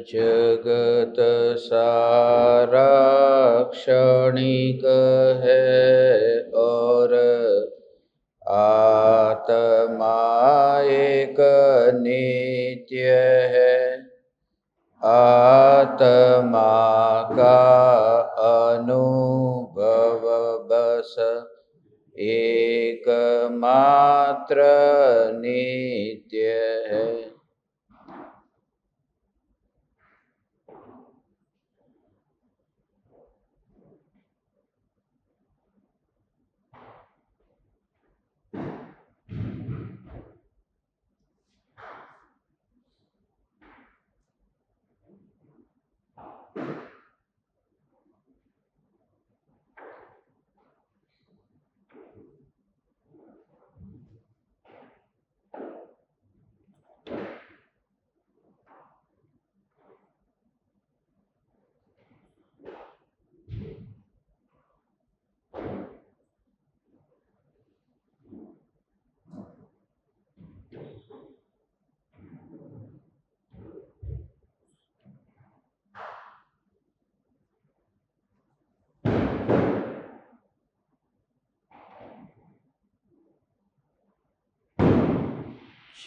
जगत सारा क्षणिक है और आत्मा एक नित्य है। आत्मा का अनुभव बस एकमात्र नित्य है।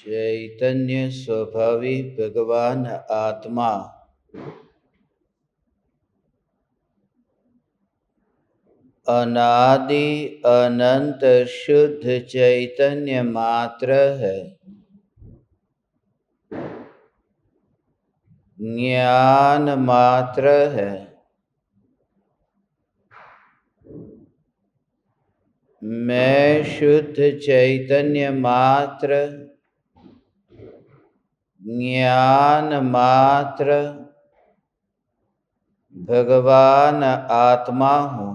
चैतन्य स्वभावी भगवान आत्मा अनादि अनंत शुद्ध चैतन्य मात्र है। ज्ञान मात्र है। मैं शुद्ध चैतन्य मात्र, ज्ञान मात्र भगवान आत्मा हूँ।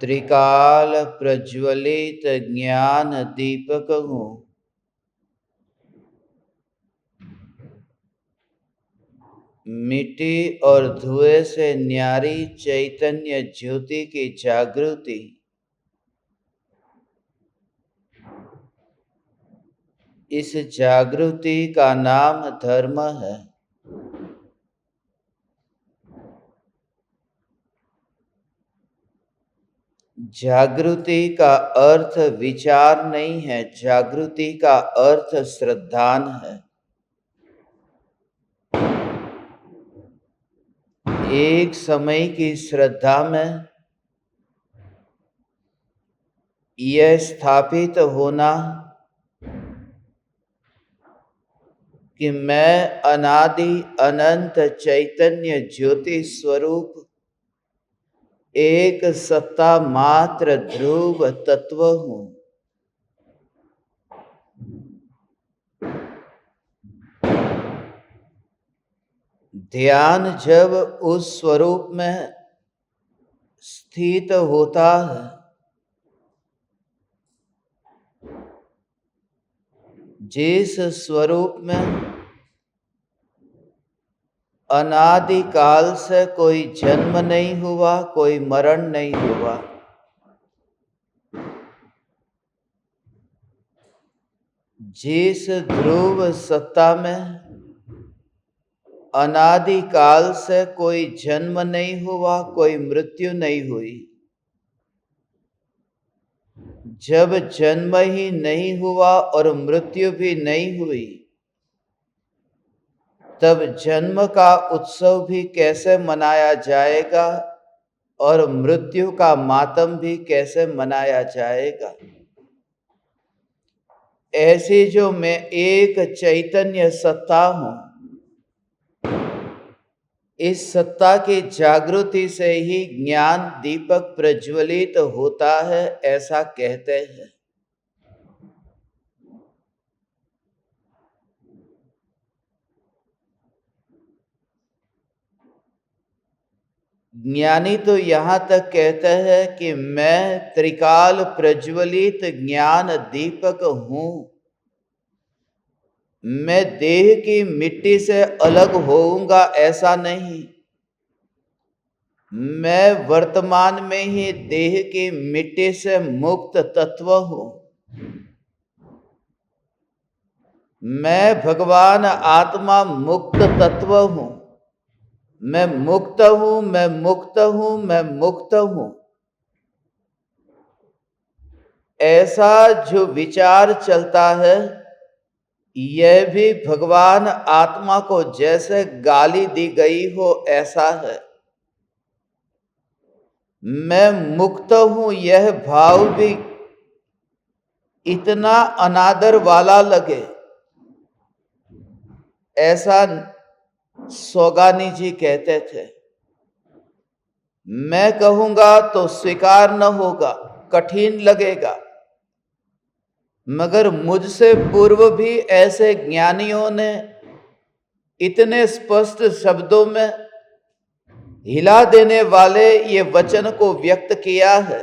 त्रिकाल प्रज्वलित ज्ञान दीपक हूँ। मिट्टी और धुएं से न्यारी चैतन्य ज्योति की जागृति, इस जागृति का नाम धर्म है। जागृति का अर्थ विचार नहीं है, जागृति का अर्थ श्रद्धान है। एक समय की श्रद्धा में यह स्थापित होना कि मैं अनादि अनंत चैतन्य ज्योति स्वरूप एक सत्ता मात्र ध्रुव तत्व हूँ। ध्यान जब उस स्वरूप में स्थित होता है, जिस स्वरूप में अनादि काल से कोई जन्म नहीं हुआ, कोई मरण नहीं हुआ, जिस ध्रुव सत्ता में अनादि काल से कोई जन्म नहीं हुआ, कोई मृत्यु नहीं हुई, जब जन्म ही नहीं हुआ और मृत्यु भी नहीं हुई, तब जन्म का उत्सव भी कैसे मनाया जाएगा और मृत्यु का मातम भी कैसे मनाया जाएगा। ऐसी जो मैं एक चैतन्य सत्ता हूँ, इस सत्ता की जागृति से ही ज्ञान दीपक प्रज्वलित होता है, ऐसा कहते हैं। ज्ञानी तो यहाँ तक कहते हैं कि मैं त्रिकाल प्रज्वलित ज्ञान दीपक हूँ। मैं देह की मिट्टी से अलग होऊंगा ऐसा नहीं। मैं वर्तमान में ही देह की मिट्टी से मुक्त तत्व हूँ। मैं भगवान आत्मा मुक्त तत्व हूं, मैं मुक्त हूं, मैं मुक्त हूं, मैं मुक्त हूं, ऐसा जो विचार चलता है, यह भी भगवान आत्मा को जैसे गाली दी गई हो ऐसा है। मैं मुक्त हूं यह भाव भी इतना अनादर वाला लगे, ऐसा सौगानी जी कहते थे। मैं कहूंगा तो स्वीकार न होगा, कठिन लगेगा, मगर मुझसे पूर्व भी ऐसे ज्ञानियों ने इतने स्पष्ट शब्दों में हिला देने वाले ये वचन को व्यक्त किया है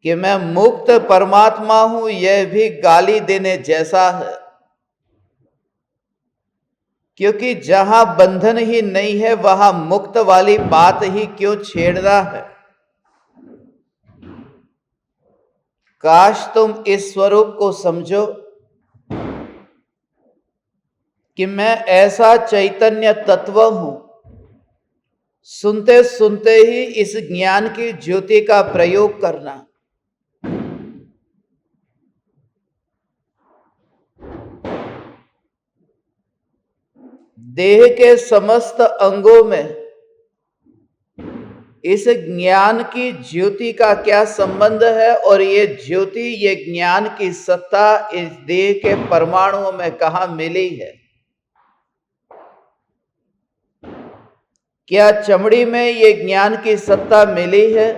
कि मैं मुक्त परमात्मा हूं, यह भी गाली देने जैसा है। क्योंकि जहां बंधन ही नहीं है वहां मुक्त वाली बात ही क्यों छेड़ना है। काश तुम इस स्वरूप को समझो कि मैं ऐसा चैतन्य तत्व हूं। सुनते सुनते ही इस ज्ञान की ज्योति का प्रयोग करना। देह के समस्त अंगों में इस ज्ञान की ज्योति का क्या संबंध है, और ये ज्योति, ये ज्ञान की सत्ता इस देह के परमाणुओं में कहां मिली है? क्या चमड़ी में ये ज्ञान की सत्ता मिली है?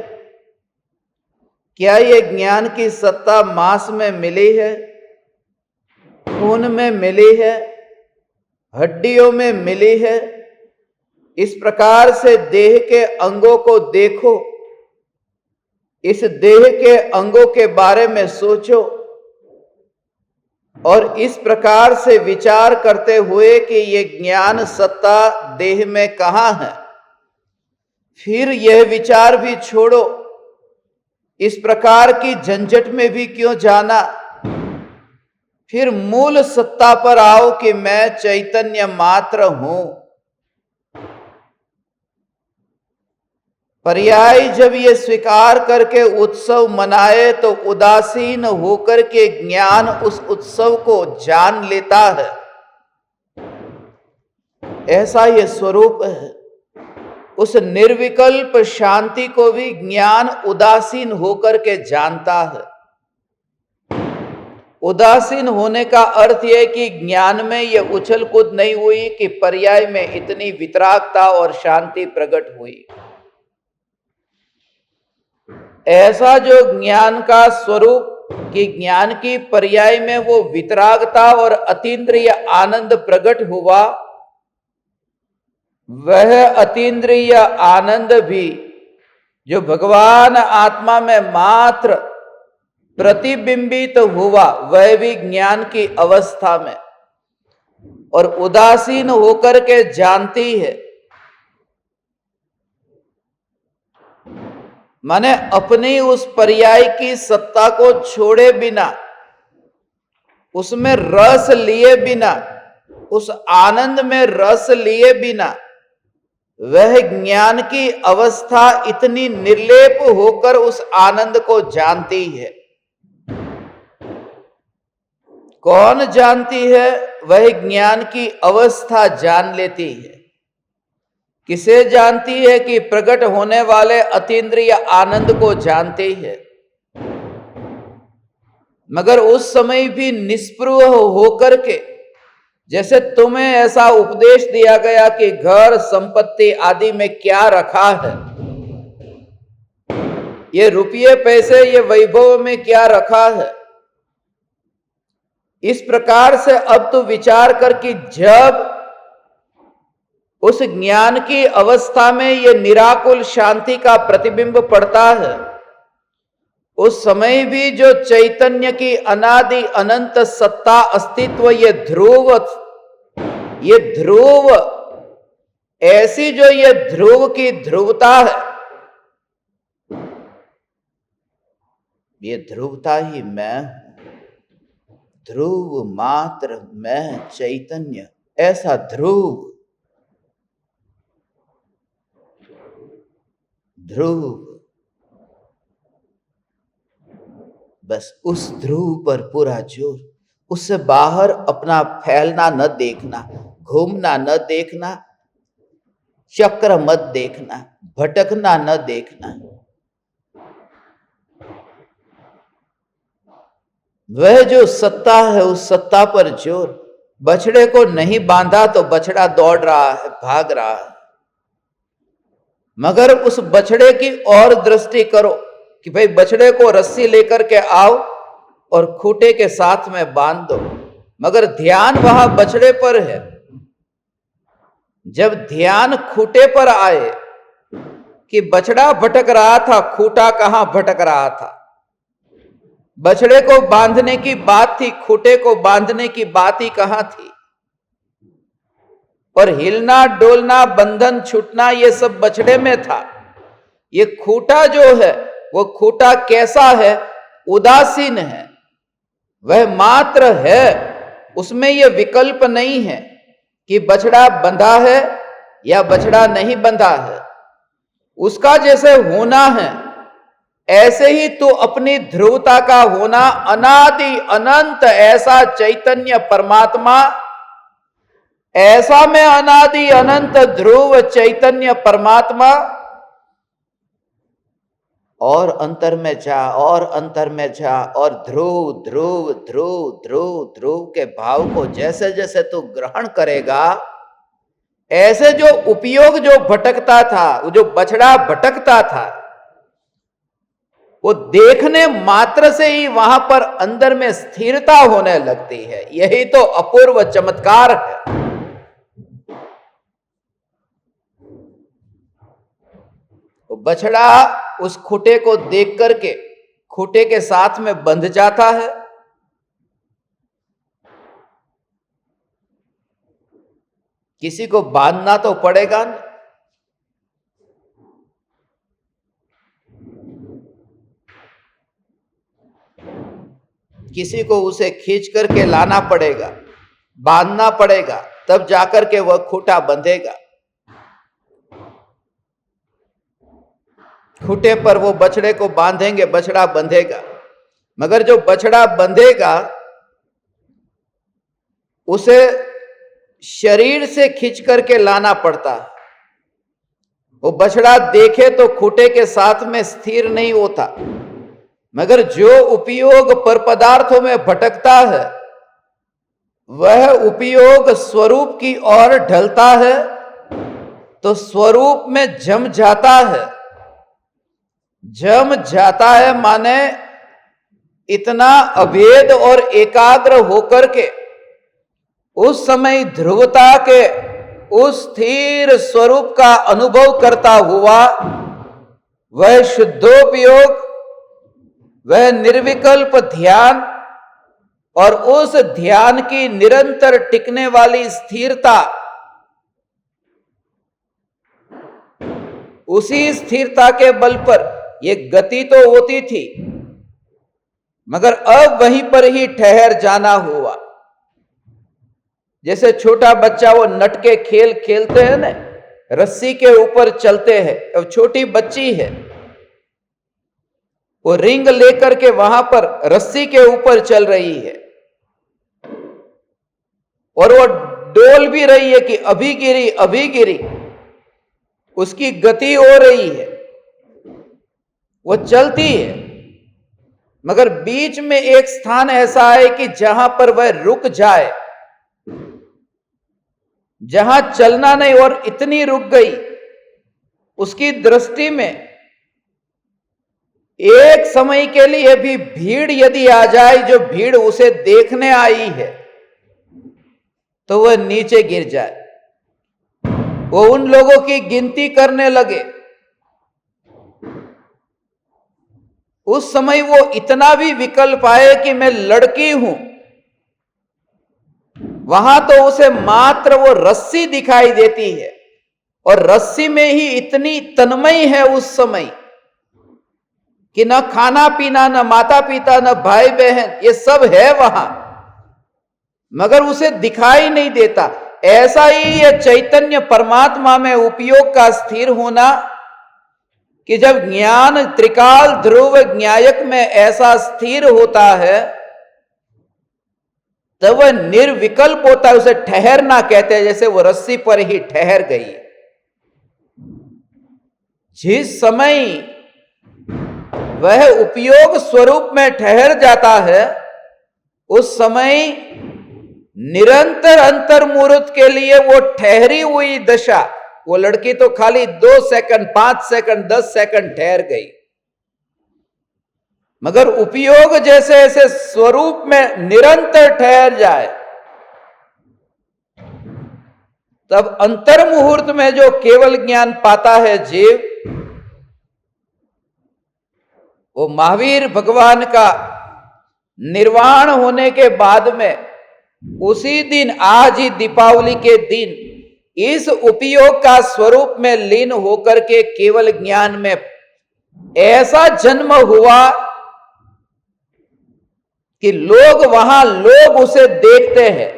क्या ये ज्ञान की सत्ता मांस में मिली है, खून में मिली है, हड्डियों में मिली है? इस प्रकार से देह के अंगों को देखो, इस देह के अंगों के बारे में सोचो और इस प्रकार से विचार करते हुए कि ये ज्ञान सत्ता देह में कहां है। फिर यह विचार भी छोड़ो, इस प्रकार की झंझट में भी क्यों जाना। फिर मूल सत्ता पर आओ कि मैं चैतन्य मात्र हूं। पर्याय जब ये स्वीकार करके उत्सव मनाए तो उदासीन होकर के ज्ञान उस उत्सव को जान लेता है। ऐसा ये स्वरूप है। उस निर्विकल्प शांति को भी ज्ञान उदासीन होकर के जानता है। उदासीन होने का अर्थ यह कि ज्ञान में यह उछल कूद नहीं हुई कि पर्याय में इतनी वितरागता और शांति प्रकट हुई। ऐसा जो ज्ञान का स्वरूप कि ज्ञान की पर्याय में वो वितरागता और अतीन्द्रिय आनंद प्रकट हुआ, वह अतीन्द्रिय आनंद भी जो भगवान आत्मा में मात्र प्रतिबिंबित हुआ, वह भी ज्ञान की अवस्था में और उदासीन होकर के जानती है। माने अपनी उस पर्याय की सत्ता को छोड़े बिना, उसमें रस लिए बिना, उस आनंद में रस लिए बिना, वह ज्ञान की अवस्था इतनी निर्लेप होकर उस आनंद को जानती है। कौन जानती है? वह ज्ञान की अवस्था जान लेती है। किसे जानती है? कि प्रकट होने वाले अतीन्द्रिय आनंद को जानती है। मगर उस समय भी निस्पृह होकर के, जैसे तुम्हें ऐसा उपदेश दिया गया कि घर संपत्ति आदि में क्या रखा है, ये रुपये पैसे ये वैभव में क्या रखा है, इस प्रकार से अब तो विचार कर कि जब उस ज्ञान की अवस्था में ये निराकुल शांति का प्रतिबिंब पड़ता है, उस समय भी जो चैतन्य की अनादि अनंत सत्ता अस्तित्व, ये ध्रुव ऐसी जो ये ध्रुव की ध्रुवता है, ये ध्रुवता ही मैं हूं। ध्रुव मात्र मैं चैतन्य, ऐसा ध्रुव, ध्रुव, बस उस ध्रुव पर पूरा जोर, उससे बाहर अपना फैलना न देखना, घूमना न देखना, चक्र मत देखना, भटकना न देखना। वह जो सत्ता है उस सत्ता पर जोर। बछड़े को नहीं बांधा तो बछड़ा दौड़ रहा है, भाग रहा है, मगर उस बछड़े की और दृष्टि करो कि भाई बछड़े को रस्सी लेकर के आओ और खूंटे के साथ में बांध दो, मगर ध्यान वहां बछड़े पर है। जब ध्यान खूंटे पर आए कि बछड़ा भटक रहा था, खूंटा कहां भटक रहा था, बछड़े को बांधने की बात थी, खूंटे को बांधने की बात ही कहां थी, और हिलना डोलना बंधन छूटना ये सब बछड़े में था। ये खूंटा जो है वो खूंटा कैसा है? उदासीन है, वह मात्र है, उसमें यह विकल्प नहीं है कि बछड़ा बंधा है या बछड़ा नहीं बंधा है। उसका जैसे होना है ऐसे ही तो अपनी ध्रुवता का होना, अनादि अनंत ऐसा चैतन्य परमात्मा, ऐसा में अनादि अनंत ध्रुव चैतन्य परमात्मा, और अंतर में जा और अंतर में जा, और ध्रुव ध्रुव ध्रुव ध्रुव ध्रुव के भाव को जैसे जैसे तू ग्रहण करेगा, ऐसे जो उपयोग जो भटकता था, वो जो बछड़ा भटकता था, वो देखने मात्र से ही वहां पर अंदर में स्थिरता होने लगती है। यही तो अपूर्व चमत्कार है। वो बछड़ा उस खूंटे को देख करके खूंटे के साथ में बंध जाता है, किसी को बांधना तो पड़ेगा ना। किसी को उसे खींच करके लाना पड़ेगा, बांधना पड़ेगा, तब जाकर के वह खूंटा बंधेगा। खूंटे पर वो बछड़े को बांधेंगे, बछड़ा बंधेगा, मगर जो बछड़ा बंधेगा उसे शरीर से खींच करके लाना पड़ता है। वो बछड़ा देखे तो खूंटे के साथ में स्थिर नहीं होता, मगर जो उपयोग पर पदार्थों में भटकता है वह उपयोग स्वरूप की ओर ढलता है तो स्वरूप में जम जाता है। जम जाता है माने इतना अभेद और एकाग्र होकर के उस समय ध्रुवता के उस स्थिर स्वरूप का अनुभव करता हुआ वह शुद्धोपयोग, वह निर्विकल्प ध्यान और उस ध्यान की निरंतर टिकने वाली स्थिरता, उसी स्थिरता के बल पर यह गति तो होती थी, मगर अब वहीं पर ही ठहर जाना हुआ। जैसे छोटा बच्चा वो नट के खेल खेलते हैं ना, रस्सी के ऊपर चलते हैं। अब छोटी बच्ची है, वो रिंग लेकर के वहां पर रस्सी के ऊपर चल रही है और वो डोल भी रही है कि अभी गिरी अभी गिरी, उसकी गति हो रही है, वो चलती है, मगर बीच में एक स्थान ऐसा है कि जहां पर वह रुक जाए, जहां चलना नहीं, और इतनी रुक गई उसकी दृष्टि में एक समय के लिए भी भीड़ यदि आ जाए, जो भीड़ उसे देखने आई है, तो वह नीचे गिर जाए, वो उन लोगों की गिनती करने लगे। उस समय वो इतना भी विकल्प आए कि मैं लड़की हूं, वहां तो उसे मात्र वो रस्सी दिखाई देती है, और रस्सी में ही इतनी तन्मय है उस समय कि न खाना पीना, न माता पिता, न भाई बहन, ये सब है वहां, मगर उसे दिखाई नहीं देता। ऐसा ही ये चैतन्य परमात्मा में उपयोग का स्थिर होना कि जब ज्ञान त्रिकाल ध्रुव ज्ञायक में ऐसा स्थिर होता है तब वह निर्विकल्प होता है। उसे ठहरना कहते हैं, जैसे वो रस्सी पर ही ठहर गई। जिस समय वह उपयोग स्वरूप में ठहर जाता है उस समय निरंतर अंतर्मुहूर्त के लिए वो ठहरी हुई दशा, वो लड़की तो खाली 2 सेकंड 5 सेकंड 10 सेकंड ठहर गई, मगर उपयोग जैसे ऐसे स्वरूप में निरंतर ठहर जाए तब अंतर मुहूर्त में जो केवल ज्ञान पाता है जीव, वो महावीर भगवान का निर्वाण होने के बाद में उसी दिन, आज ही दीपावली के दिन, इस उपयोग का स्वरूप में लीन होकर के केवल ज्ञान में ऐसा जन्म हुआ कि लोग उसे देखते हैं,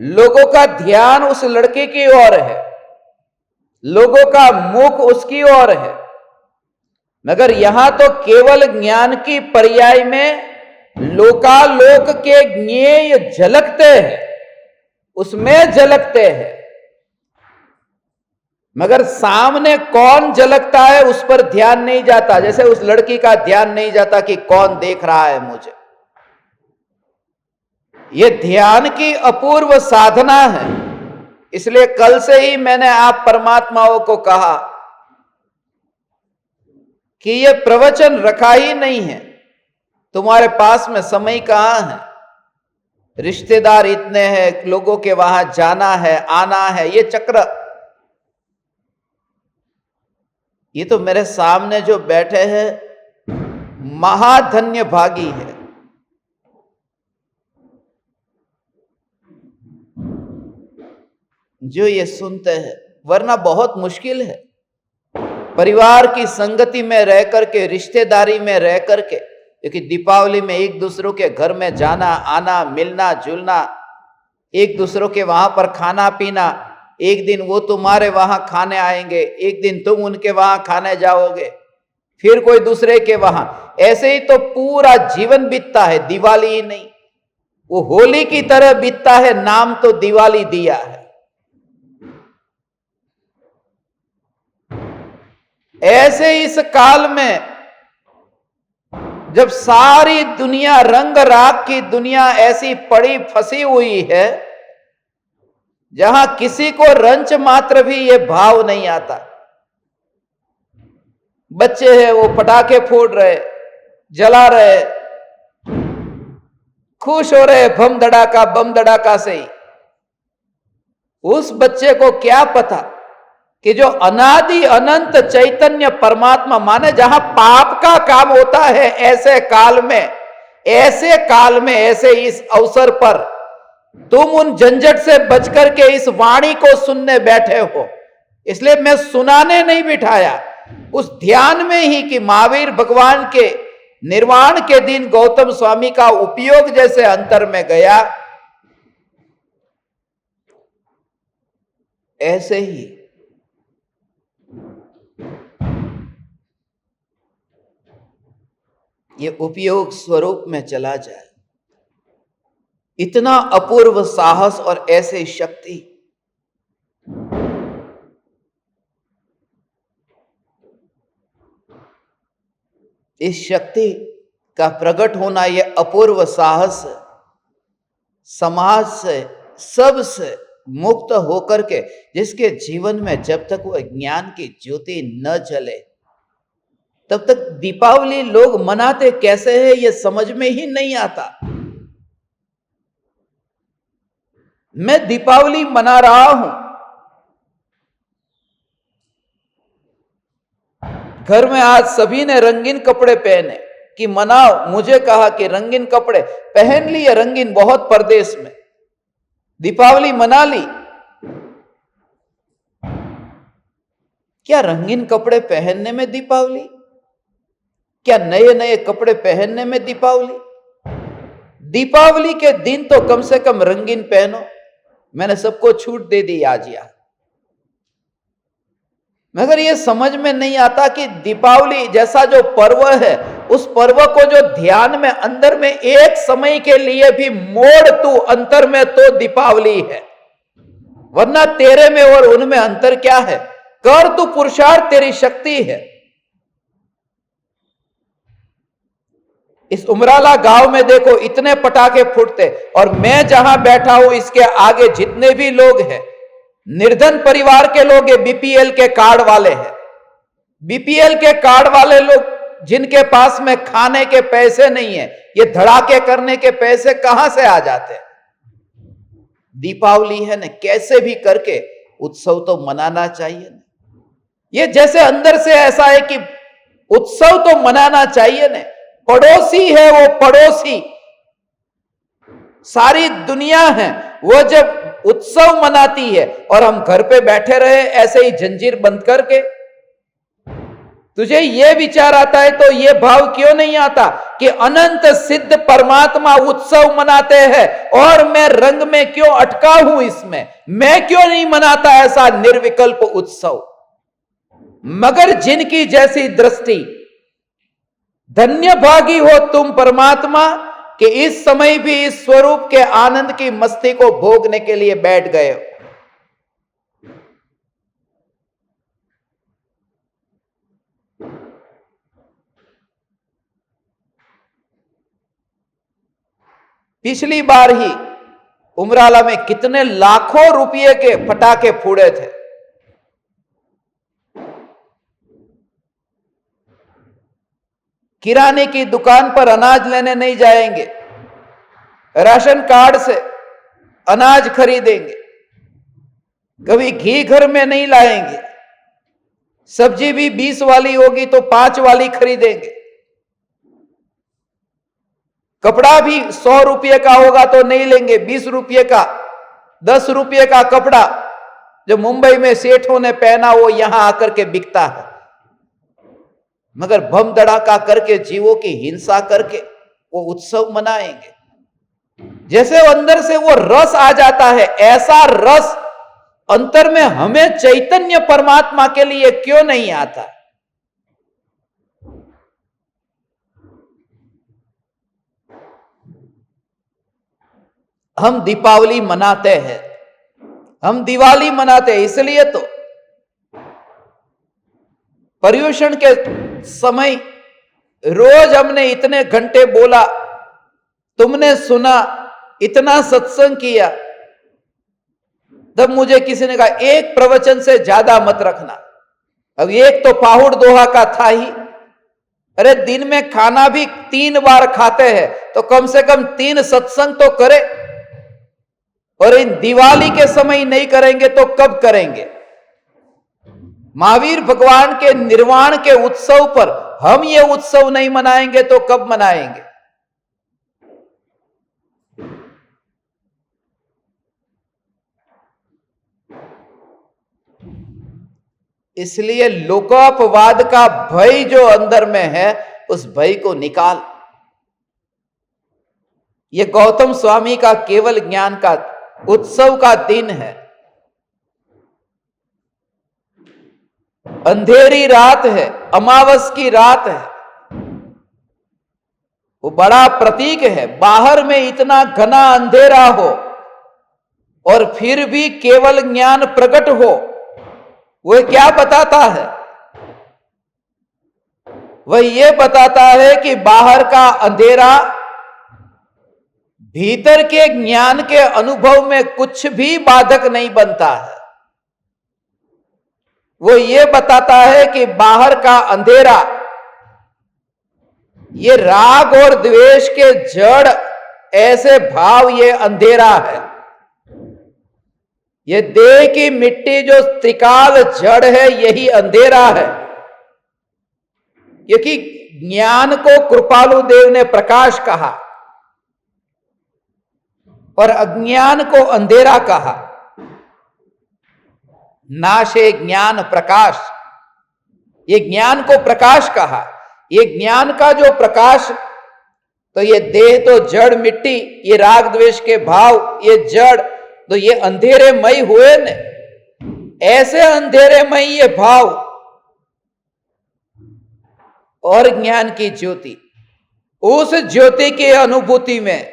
लोगों का ध्यान उस लड़के की ओर है, लोगों का मुख उसकी ओर है, मगर यहां तो केवल ज्ञान की पर्याय में लोकालोक के ज्ञेय झलकते हैं, उसमें झलकते हैं, मगर सामने कौन झलकता है उस पर ध्यान नहीं जाता। जैसे उस लड़की का ध्यान नहीं जाता कि कौन देख रहा है मुझे। यह ध्यान की अपूर्व साधना है। इसलिए कल से ही मैंने आप परमात्माओं को कहा कि यह प्रवचन रखा ही नहीं है, तुम्हारे पास में समय कहां है, रिश्तेदार इतने हैं, लोगों के वहां जाना है आना है, ये चक्र। ये तो मेरे सामने जो बैठे हैं महाधन्य भागी है, जो ये सुनते हैं, वरना बहुत मुश्किल है परिवार की संगति में रह करके, रिश्तेदारी में रह करके, क्योंकि दीपावली में एक दूसरों के घर में जाना आना, मिलना जुलना, एक दूसरों के वहां पर खाना पीना, एक दिन वो तुम्हारे वहां खाने आएंगे, एक दिन तुम उनके वहां खाने जाओगे, फिर कोई दूसरे के वहां, ऐसे ही तो पूरा जीवन बीतता है। दिवाली ही नहीं, वो होली की तरह बीतता है, नाम तो दिवाली दिया है। ऐसे इस काल में जब सारी दुनिया, रंग राग की दुनिया ऐसी पड़ी फंसी हुई है जहां किसी को रंच मात्र भी ये भाव नहीं आता। बच्चे हैं वो पटाखे फोड़ रहे, जला रहे, खुश हो रहे बम धड़ाका से ही। उस बच्चे को क्या पता कि जो अनादि अनंत चैतन्य परमात्मा, माने जहां पाप का काम होता है, ऐसे काल में ऐसे इस अवसर पर तुम उन झंझट से बचकर के इस वाणी को सुनने बैठे हो। इसलिए मैं सुनाने नहीं बिठाया, उस ध्यान में ही कि महावीर भगवान के निर्वाण के दिन गौतम स्वामी का उपयोग जैसे अंतर में गया, ऐसे ही ये उपयोग स्वरूप में चला जाए। इतना अपूर्व साहस और ऐसे शक्ति, इस शक्ति का प्रकट होना, यह अपूर्व साहस समाज से, सबसे मुक्त होकर के, जिसके जीवन में जब तक वह ज्ञान की ज्योति न जले तब तक दीपावली लोग मनाते कैसे हैं यह समझ में ही नहीं आता। मैं दीपावली मना रहा हूं, घर में आज सभी ने रंगीन कपड़े पहने कि मनाओ। मुझे कहा कि रंगीन कपड़े पहन लिए, रंगीन बहुत परदेश में, दीपावली मना ली। क्या रंगीन कपड़े पहनने में दीपावली? क्या नए नए कपड़े पहनने में दीपावली? दीपावली के दिन तो कम से कम रंगीन पहनो। मैंने सबको छूट दे दी आज यहां, मगर ये समझ में नहीं आता कि दीपावली जैसा जो पर्व है, उस पर्व को जो ध्यान में अंदर में एक समय के लिए भी मोड़ तू अंतर में, तो दीपावली है। वरना तेरे में और उनमें अंतर क्या है? कर तू पुरुषार्थ, तेरी शक्ति है। इस उमराला गांव में देखो इतने पटाखे फूटते, और मैं जहां बैठा हूं इसके आगे जितने भी लोग हैं, निर्धन परिवार के लोग हैं, बीपीएल के कार्ड वाले हैं। बीपीएल के कार्ड वाले लोग जिनके पास में खाने के पैसे नहीं है, ये धड़ाके करने के पैसे कहां से आ जाते हैं? दीपावली है ना, कैसे भी करके उत्सव तो मनाना चाहिए ना। ये जैसे अंदर से ऐसा है कि उत्सव तो मनाना चाहिए ना। पड़ोसी है वो पड़ोसी, सारी दुनिया है, वो जब उत्सव मनाती है और हम घर पे बैठे रहे ऐसे ही जंजीर बंद करके, तुझे ये विचार आता है तो ये भाव क्यों नहीं आता कि अनंत सिद्ध परमात्मा उत्सव मनाते हैं और मैं रंग में क्यों अटका हूं? इसमें मैं क्यों नहीं मनाता ऐसा निर्विकल्प उत्सव? मगर जिनकी जैसी दृष्टि, धन्य भागी हो तुम परमात्मा कि इस समय भी इस स्वरूप के आनंद की मस्ती को भोगने के लिए बैठ गए हो। पिछली बार ही उमराला में कितने लाखों रुपये के पटाखे फूटे थे। किराने की दुकान पर अनाज लेने नहीं जाएंगे, राशन कार्ड से अनाज खरीदेंगे, कभी घी घर में नहीं लाएंगे, सब्जी भी 20 वाली होगी तो 5 वाली खरीदेंगे, कपड़ा भी 100 रुपये का होगा तो नहीं लेंगे, 20 रुपये का, 10 रुपये का कपड़ा जो मुंबई में सेठों ने पहना वो यहां आकर के बिकता है। मगर बम धड़ाका करके, जीवों की हिंसा करके वो उत्सव मनाएंगे। जैसे अंदर से वो रस आ जाता है, ऐसा रस अंतर में हमें चैतन्य परमात्मा के लिए क्यों नहीं आता? हम दीपावली मनाते हैं, हम दिवाली मनाते हैं, इसलिए तो पर्युषण के समय रोज हमने इतने घंटे बोला, तुमने सुना, इतना सत्संग किया। तब मुझे किसी ने कहा एक प्रवचन से ज्यादा मत रखना। अब एक तो पाहुड़ दोहा का था ही, अरे दिन में खाना भी 3 बार खाते हैं तो कम से कम 3 सत्संग तो करे। और इन दिवाली के समय नहीं करेंगे तो कब करेंगे? महावीर भगवान के निर्वाण के उत्सव पर हम ये उत्सव नहीं मनाएंगे तो कब मनाएंगे? इसलिए लोकोपवाद का भय जो अंदर में है, उस भय को निकाल। ये गौतम स्वामी का केवल ज्ञान का उत्सव का दिन है। अंधेरी रात है, अमावस की रात है, वो बड़ा प्रतीक है। बाहर में इतना घना अंधेरा हो और फिर भी केवल ज्ञान प्रकट हो, वह क्या बताता है? वह यह बताता है कि बाहर का अंधेरा भीतर के ज्ञान के अनुभव में कुछ भी बाधक नहीं बनता है। वो ये बताता है कि बाहर का अंधेरा, ये राग और द्वेष के जड़ ऐसे भाव, ये अंधेरा है। ये देह की मिट्टी जो त्रिकाल जड़ है, यही अंधेरा है। क्योंकि ज्ञान को कृपालु देव ने प्रकाश कहा और अज्ञान को अंधेरा कहा। नाशे ज्ञान प्रकाश, ये ज्ञान को प्रकाश कहा। ये ज्ञान का जो प्रकाश तो ये देह तो जड़ मिट्टी, ये राग द्वेष के भाव, ये जड़, तो ये अंधेरेमय हुए न। ऐसे अंधेरेमय ये भाव और ज्ञान की ज्योति, उस ज्योति की अनुभूति में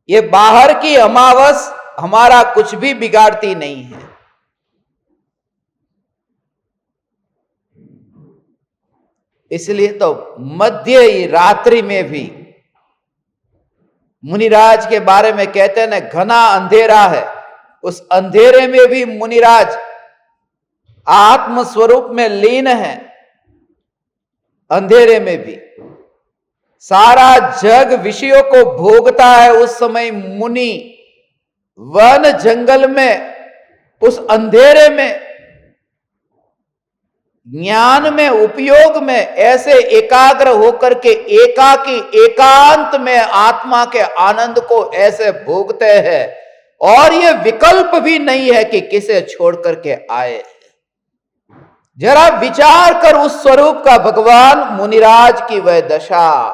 ये बाहर की अमावस हमारा कुछ भी बिगाड़ती नहीं है। इसलिए तो मध्य रात्रि में भी मुनिराज के बारे में कहते हैं ना, घना अंधेरा है, उस अंधेरे में भी मुनिराज आत्म स्वरूप में लीन है। अंधेरे में भी सारा जग विषयों को भोगता है, उस समय मुनि वन जंगल में, उस अंधेरे में, ज्ञान में, उपयोग में ऐसे एकाग्र होकर के एकाकी एकांत में आत्मा के आनंद को ऐसे भोगते हैं, और ये विकल्प भी नहीं है कि किसे छोड़ करके आए। जरा विचार कर उस स्वरूप का भगवान मुनिराज की वह दशा,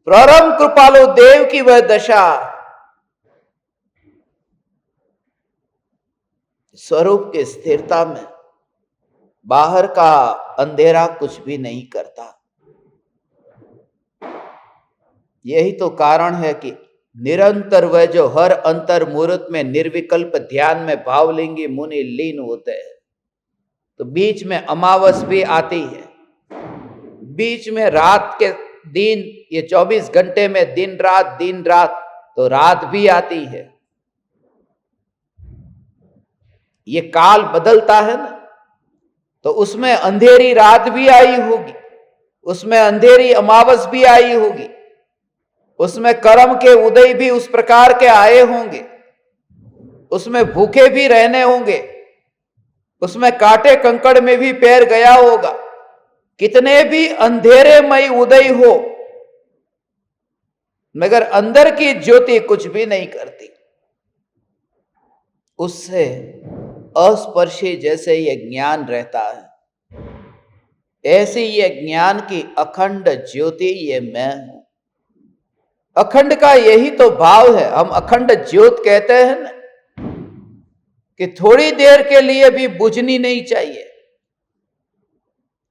परम कृपालु देव की वह दशा, स्वरूप की स्थिरता में बाहर का अंधेरा कुछ भी नहीं करता। यही तो कारण है कि निरंतर वह जो हर अंतर मुहूर्त में निर्विकल्प ध्यान में भावलिंगी मुनि लीन होते हैं, तो बीच में अमावस भी आती है, बीच में रात के दिन, ये 24 घंटे में दिन रात, तो रात भी आती है। ये काल बदलता है ना, तो उसमें अंधेरी रात भी आई होगी, उसमें अंधेरी अमावस भी आई होगी, उसमें कर्म के उदय भी उस प्रकार के आए होंगे, उसमें भूखे भी रहने होंगे, उसमें कांटे कंकड़ में भी पैर गया होगा। कितने भी अंधेरेमय उदय हो, मगर अंदर की ज्योति कुछ भी नहीं करती। उससे अस्पर्शी जैसे ये ज्ञान रहता है, ऐसी ये ज्ञान की अखंड ज्योति ये मैं हूं। अखंड का यही तो भाव है। हम अखंड ज्योत कहते हैं ना, कि थोड़ी देर के लिए भी बुझनी नहीं चाहिए,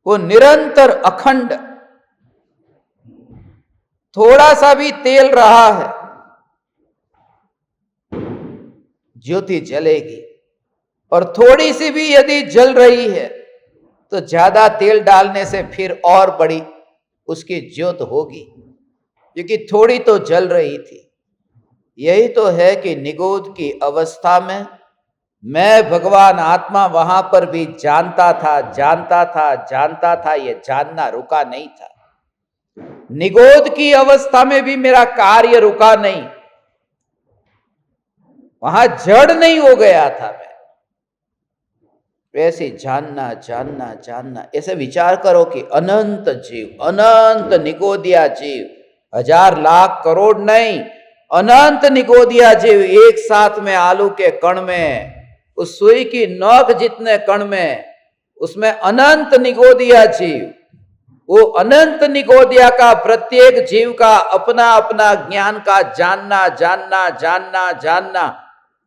वो निरंतर अखंड। थोड़ा सा भी तेल रहा है, ज्योति जलेगी, और थोड़ी सी भी यदि जल रही है तो ज्यादा तेल डालने से फिर और बड़ी उसकी ज्योत होगी, क्योंकि थोड़ी तो जल रही थी। यही तो है कि निगोद की अवस्था में मैं भगवान आत्मा वहां पर भी जानता था, ये जानना रुका नहीं था। निगोद की अवस्था में भी मेरा कार्य रुका नहीं, वहां जड़ नहीं हो गया था मैं। वैसे जानना, ऐसे विचार करो कि अनंत जीव, अनंत निगोदिया जीव, 1000 लाख करोड़ नहीं, अनंत निगोदिया जीव एक साथ में आलू के कण में, उस सुई की नोक जितने कण में, उसमें अनंत निगोदिया जीव। वो अनंत निगोदिया का प्रत्येक जीव का अपना अपना ज्ञान का जानना,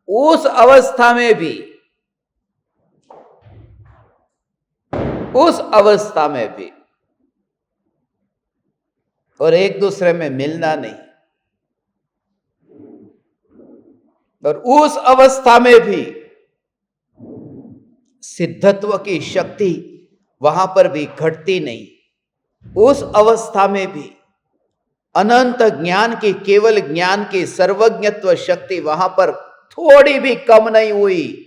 उस अवस्था में भी और एक दूसरे में मिलना नहीं, और उस अवस्था में भी सिद्धत्व की शक्ति वहां पर भी घटती नहीं। उस अवस्था में भी अनंत ज्ञान की, केवल ज्ञान की सर्वज्ञत्व शक्ति वहां पर थोड़ी भी कम नहीं हुई।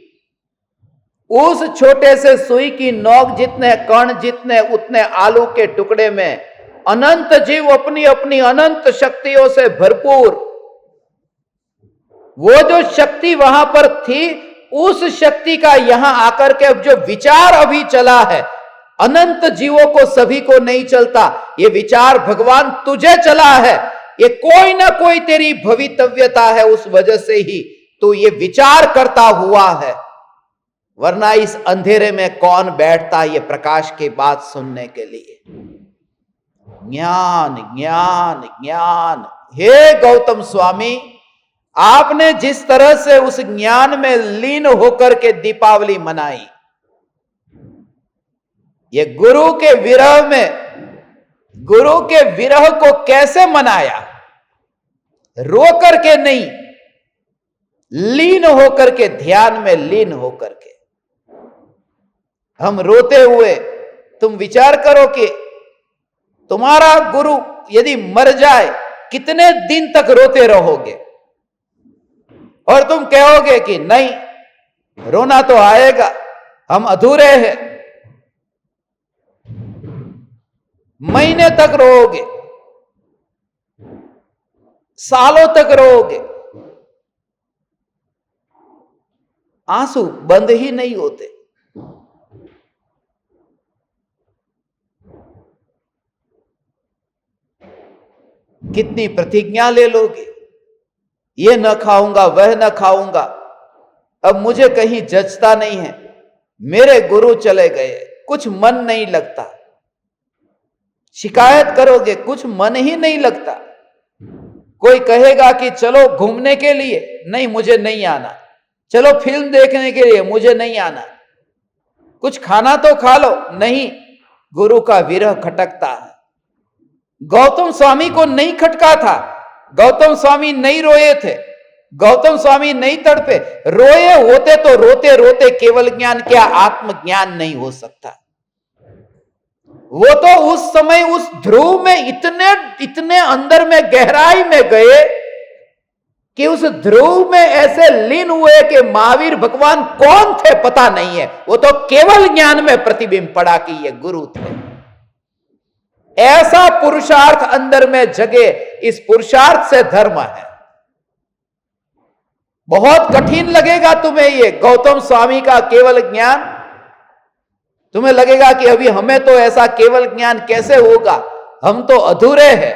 उस छोटे से सुई की नोक जितने कण, जितने उतने आलू के टुकड़े में अनंत जीव अपनी अपनी अनंत शक्तियों से भरपूर। वो जो शक्ति वहां पर थी, उस शक्ति का यहां आकर के अब जो विचार अभी चला है, अनंत जीवों को सभी को नहीं चलता, ये विचार भगवान तुझे चला है। ये कोई ना कोई तेरी भवितव्यता है, उस वजह से ही तू ये विचार करता हुआ है। वरना इस अंधेरे में कौन बैठता ये प्रकाश की बात सुनने के लिए। ज्ञान ज्ञान ज्ञान। हे गौतम स्वामी, आपने जिस तरह से उस ज्ञान में लीन होकर के दीपावली मनाई, ये गुरु के विरह को कैसे मनाया? रो करके नहीं, लीन होकर के, ध्यान में लीन होकर के। हम रोते हुए, तुम विचार करो कि तुम्हारा गुरु यदि मर जाए, कितने दिन तक रोते रहोगे? और तुम कहोगे कि नहीं, रोना तो आएगा, हम अधूरे हैं। महीने तक रोओगे, सालों तक रोओगे, आंसू बंद ही नहीं होते। कितनी प्रतिज्ञा ले लोगे, ये न खाऊंगा, वह न खाऊंगा, अब मुझे कहीं जचता नहीं है, मेरे गुरु चले गए, कुछ मन नहीं लगता। शिकायत करोगे, कुछ मन ही नहीं लगता। कोई कहेगा कि चलो घूमने के लिए, नहीं मुझे नहीं आना। चलो फिल्म देखने के लिए, मुझे नहीं आना। कुछ खाना तो खा लो, नहीं, गुरु का विरह खटकता है। गौतम स्वामी को नहीं खटका था, गौतम स्वामी नहीं रोए थे, गौतम स्वामी नहीं तड़पे। रोए होते तो रोते रोते केवल ज्ञान क्या आत्मज्ञान नहीं हो सकता। वो तो उस समय उस ध्रुव में इतने अंदर में गहराई में गए कि उस ध्रुव में ऐसे लीन हुए कि महावीर भगवान कौन थे पता नहीं है। वो तो केवल ज्ञान में प्रतिबिंब पड़ा कि ये गुरु थे। ऐसा पुरुषार्थ अंदर में जगे, इस पुरुषार्थ से धर्म है। बहुत कठिन लगेगा तुम्हें ये गौतम स्वामी का केवल ज्ञान। तुम्हें लगेगा कि अभी हमें तो ऐसा केवल ज्ञान कैसे होगा, हम तो अधूरे हैं।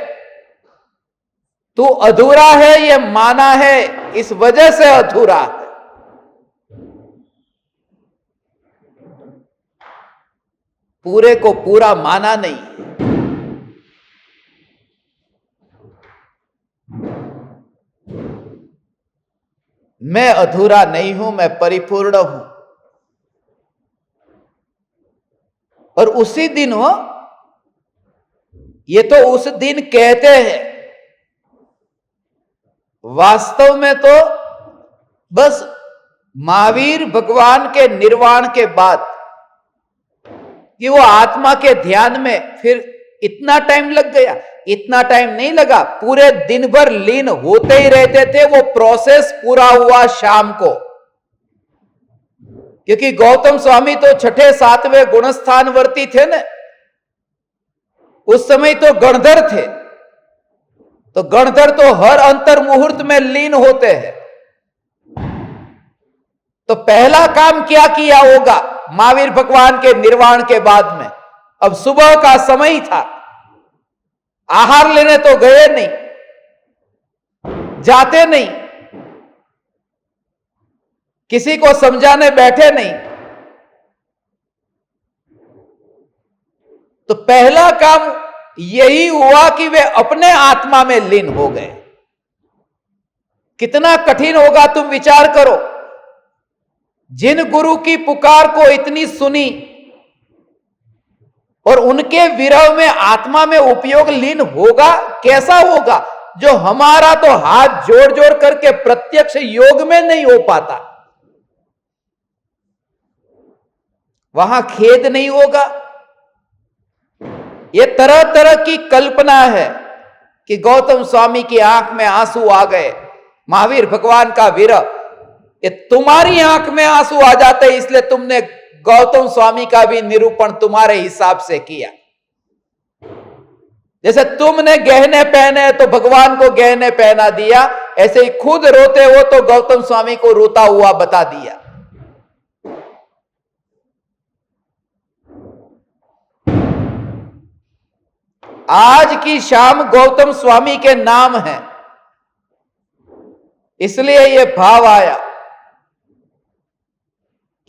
तू अधूरा है ये माना है, इस वजह से अधूरा है। पूरे को पूरा माना नहीं। मैं अधूरा नहीं हूं, मैं परिपूर्ण हूं। और उसी दिन हो, ये तो उस दिन कहते हैं, वास्तव में तो बस महावीर भगवान के निर्वाण के बाद कि वो आत्मा के ध्यान में फिर इतना टाइम लग गया। इतना टाइम नहीं लगा, पूरे दिन भर लीन होते ही रहते थे। वो प्रोसेस पूरा हुआ शाम को, क्योंकि गौतम स्वामी तो छठे सातवें गुणस्थानवर्ती थे ना। उस समय तो गणधर थे, तो गणधर तो हर अंतर मुहूर्त में लीन होते हैं। तो पहला काम क्या किया होगा महावीर भगवान के निर्वाण के बाद में? अब सुबह का समय था, आहार लेने तो गए नहीं, जाते नहीं, किसी को समझाने बैठे नहीं। तो पहला काम यही हुआ कि वे अपने आत्मा में लीन हो गए। कितना कठिन होगा तुम विचार करो। जिन गुरु की पुकार को इतनी सुनी और उनके विरह में आत्मा में उपयोग लीन होगा, कैसा होगा? जो हमारा तो हाथ जोड़ जोड़ करके प्रत्यक्ष योग में नहीं हो पाता, वहां खेद नहीं होगा। यह तरह तरह की कल्पना है कि गौतम स्वामी की आंख में आंसू आ गए, महावीर भगवान का विरह। ये तुम्हारी आंख में आंसू आ जाते इसलिए तुमने गौतम स्वामी का भी निरूपण तुम्हारे हिसाब से किया। जैसे तुमने गहने पहने तो भगवान को गहने पहना दिया, ऐसे ही खुद रोते हो तो गौतम स्वामी को रोता हुआ बता दिया। आज की शाम गौतम स्वामी के नाम है, इसलिए यह भाव आया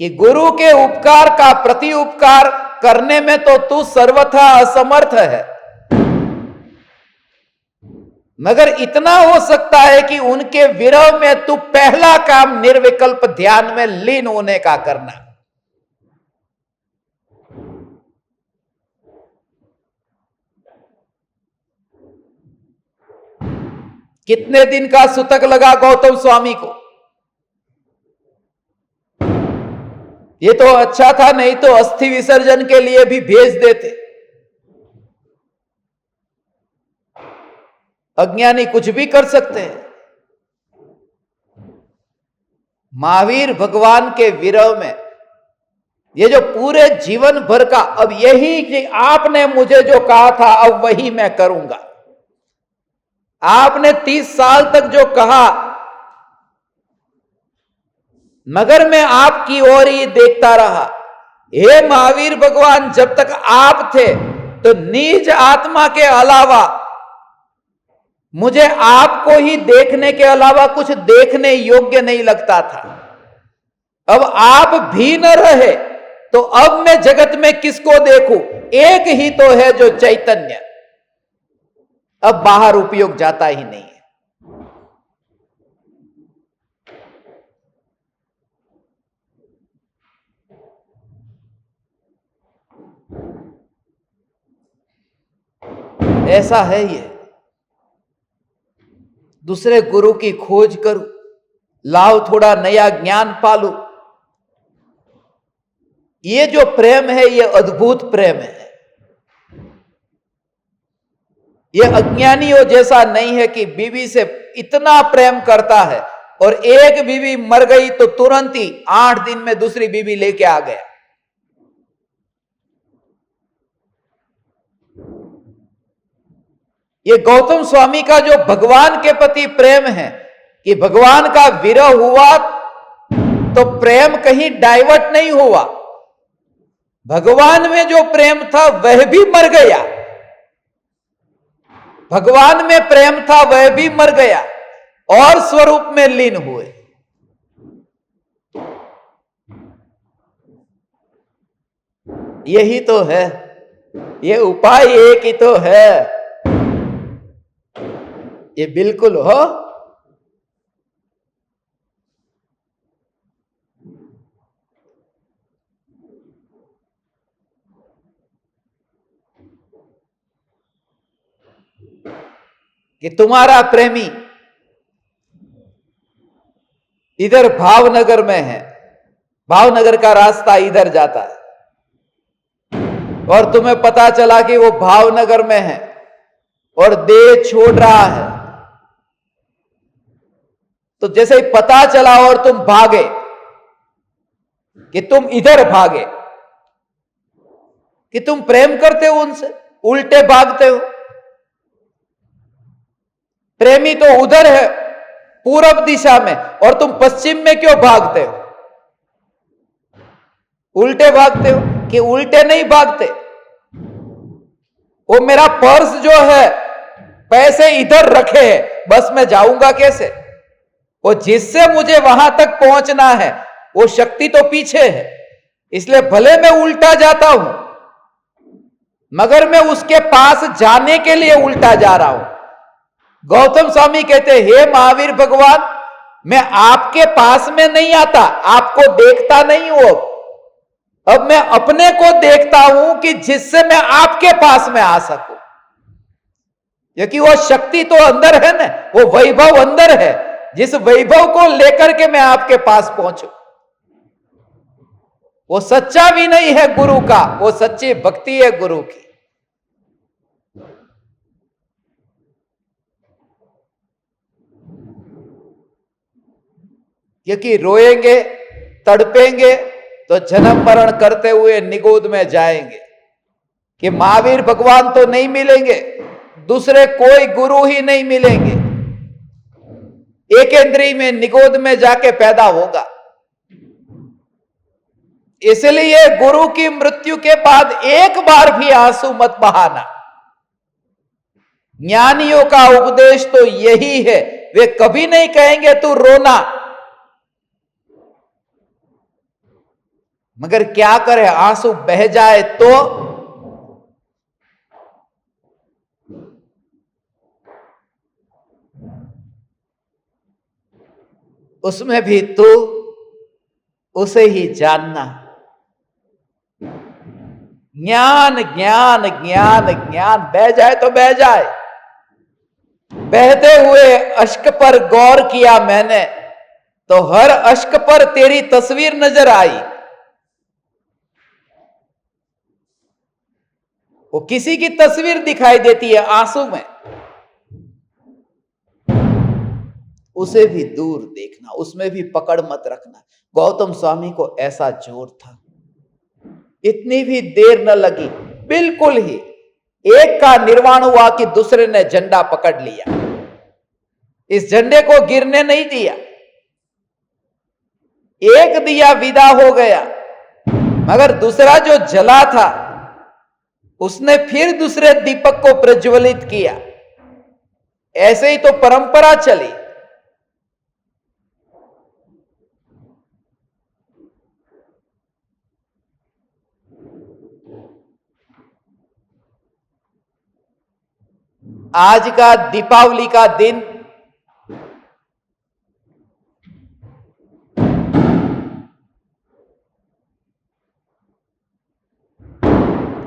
कि गुरु के उपकार का प्रति उपकार करने में तो तू सर्वथा असमर्थ है। मगर इतना हो सकता है कि उनके विरह में तू पहला काम निर्विकल्प ध्यान में लीन होने का करना। कितने दिन का सूतक लगा गौतम स्वामी को? ये तो अच्छा था, नहीं तो अस्थि विसर्जन के लिए भी भेज देते। अज्ञानी कुछ भी कर सकते हैं। महावीर भगवान के विरह में ये जो पूरे जीवन भर का, अब यही कि आपने मुझे जो कहा था अब वही मैं करूंगा। आपने 30 साल तक जो कहा, मगर मैं आपकी ओर ही देखता रहा। हे महावीर भगवान, जब तक आप थे तो निज आत्मा के अलावा मुझे आपको ही देखने के अलावा कुछ देखने योग्य नहीं लगता था। अब आप भी न रहे तो अब मैं जगत में किसको देखूं? एक ही तो है जो चैतन्य, अब बाहर उपयोग जाता ही नहीं है। ऐसा है ये। दूसरे गुरु की खोज करूं, लाओ थोड़ा नया ज्ञान पालू। ये जो प्रेम है ये अद्भुत प्रेम है। ये अज्ञानियों जैसा नहीं है कि बीवी से इतना प्रेम करता है और एक बीवी मर गई तो तुरंत ही 8 दिन में दूसरी बीवी लेके आ गया। ये गौतम स्वामी का जो भगवान के प्रति प्रेम है कि भगवान का विरह हुआ तो प्रेम कहीं डाइवर्ट नहीं हुआ। भगवान में जो प्रेम था वह भी मर गया। भगवान में प्रेम था वह भी मर गया और स्वरूप में लीन हुए। यही तो है, ये उपाय एक ही तो है। ये बिल्कुल हो। कि तुम्हारा प्रेमी इधर भावनगर में है, भावनगर का रास्ता इधर जाता है और तुम्हें पता चला कि वो भावनगर में है और देह छोड़ रहा है। तो जैसे ही पता चला और तुम भागे, कि तुम इधर भागे, कि तुम प्रेम करते हो उनसे, उल्टे भागते हो। प्रेमी तो उधर है पूरब दिशा में और तुम पश्चिम में क्यों भागते हो? उल्टे भागते हो कि उल्टे नहीं भागते। वो मेरा पर्स जो है, पैसे इधर रखे हैं, बस मैं जाऊंगा कैसे? वो जिससे मुझे वहां तक पहुंचना है वो शक्ति तो पीछे है, इसलिए भले मैं उल्टा जाता हूं मगर मैं उसके पास जाने के लिए उल्टा जा रहा हूं। गौतम स्वामी कहते, हे महावीर भगवान, मैं आपके पास में नहीं आता, आपको देखता नहीं हूं। अब मैं अपने को देखता हूं कि जिससे मैं आपके पास में आ सकूं, क्योंकि वो शक्ति तो अंदर है ना, वो वैभव अंदर है, जिस वैभव को लेकर के मैं आपके पास पहुंचू। वो सच्चा भी नहीं है गुरु का, वो सच्ची भक्ति है गुरु की। क्योंकि रोएंगे, तड़पेंगे तो जन्म मरण करते हुए निगोद में जाएंगे कि महावीर भगवान तो नहीं मिलेंगे, दूसरे कोई गुरु ही नहीं मिलेंगे। एकेंद्री में निगोद में जाके पैदा होगा। इसलिए गुरु की मृत्यु के बाद एक बार भी आंसू मत बहाना। ज्ञानियों का उपदेश तो यही है, वे कभी नहीं कहेंगे तू रोना, मगर क्या करे, आंसू बह जाए तो उसमें भी तू उसे ही जानना। ज्ञान ज्ञान ज्ञान ज्ञान, बह जाए तो बह जाए। बहते हुए अश्क पर गौर किया मैंने, तो हर अश्क पर तेरी तस्वीर नजर आई। वो किसी की तस्वीर दिखाई देती है आंसू में, उसे भी दूर देखना, उसमें भी पकड़ मत रखना। गौतम स्वामी को ऐसा जोर था, इतनी भी देर न लगी, बिल्कुल ही एक का निर्वाण हुआ कि दूसरे ने झंडा पकड़ लिया। इस झंडे को गिरने नहीं दिया। एक दिया विदा हो गया, मगर दूसरा जो जला था उसने फिर दूसरे दीपक को प्रज्वलित किया। ऐसे ही तो परंपरा चली। आज का दीपावली का दिन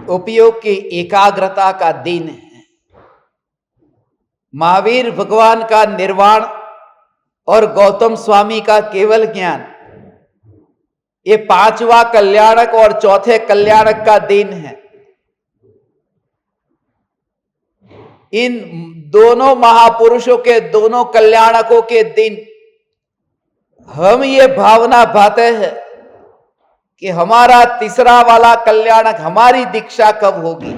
उपयोग की एकाग्रता का दिन है। महावीर भगवान का निर्वाण और गौतम स्वामी का केवल ज्ञान, ये पांचवा कल्याणक और चौथे कल्याणक का दिन है। इन दोनों महापुरुषों के, दोनों कल्याणकों के दिन हम ये भावना भाते हैं कि हमारा तीसरा वाला कल्याणक, हमारी दीक्षा कब होगी।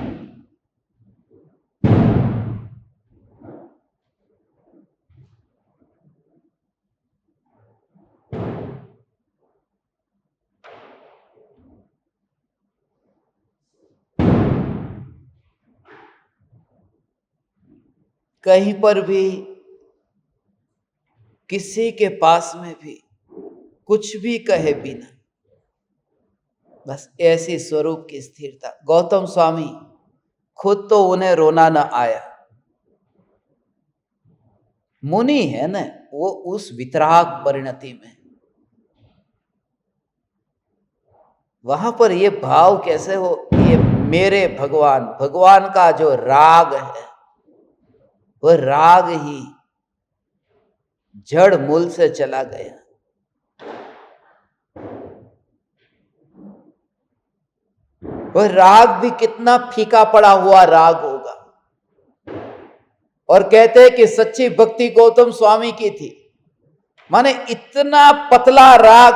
कहीं पर भी, किसी के पास में भी कुछ भी कहे बिना, बस ऐसी स्वरूप की स्थिरता। गौतम स्वामी खुद तो उन्हें रोना न आया, मुनि है ना वो, उस वितराग परिणति में वहां पर ये भाव कैसे हो, ये मेरे भगवान, भगवान का जो राग है वह राग ही जड़ मूल से चला गया। वह राग भी कितना फीका पड़ा हुआ राग होगा। और कहते हैं कि सच्ची भक्ति गौतम स्वामी की थी, माने इतना पतला राग,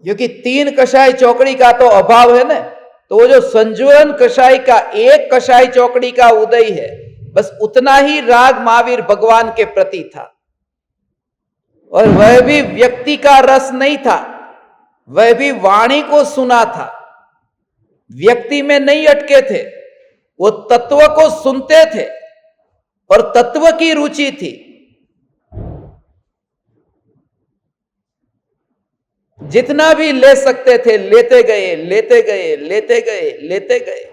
क्योंकि तीन कषाय चौकड़ी का तो अभाव है ना, तो वो जो संजुवन कषाय का, एक कषाय चौकड़ी का उदय है, बस उतना ही राग महावीर भगवान के प्रति था। और वह भी व्यक्ति का रस नहीं था, वह भी वाणी को सुना था, व्यक्ति में नहीं अटके थे, वो तत्व को सुनते थे और तत्व की रुचि थी। जितना भी ले सकते थे लेते गए, लेते गए, लेते गए, लेते गए,